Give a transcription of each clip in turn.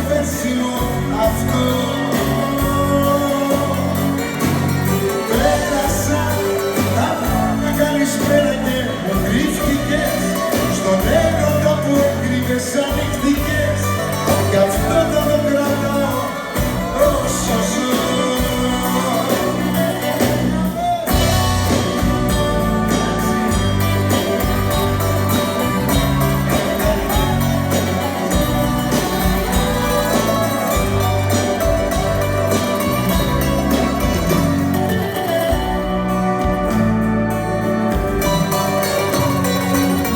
περσινό αυτό. Πέρασα τα με καλησπέρα και μου κρύφτηκες στον έρωτα που έκρυβες ανοιχτικές, κι αυτό θα το κρατάω όσο ζω.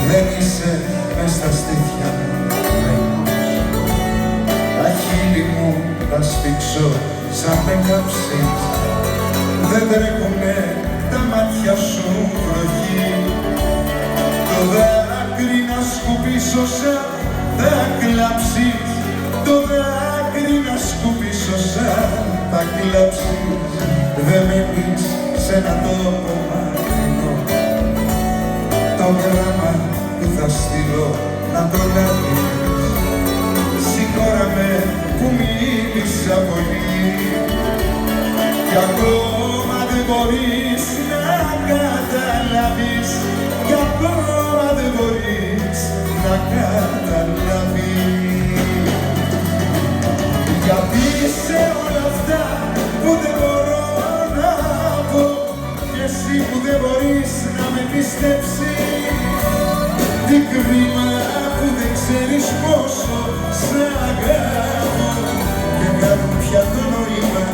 Δεν είσαι μες στα στήθια μου, τα χείλη μου τα σφίξω σαν με κάψεις. Δεν τρέχουνε τα μάτια σου βροχή, το δάκρυ να σκουπίσω σαν θα κλάψεις, το δάκρυ να σκουπίσω σαν θα κλάψεις. Δεν μένεις σε ένα τόπο μακρινό, το γράμμα που θα στείλω να το λάβεις. Συγχώρα με που μίλησα πολύ κι ακόμα δεν μπορείς να καταλάβεις, κι ακόμα δεν μπορείς να καταλάβεις. Γιατί σε όλα αυτά που δεν μπορώ να πω, κι εσύ που δεν μπορείς να με πιστέψεις, τι κρίμα που δεν ξέρεις πόσο σ' αγαπώ και κάνουν πια το νόημα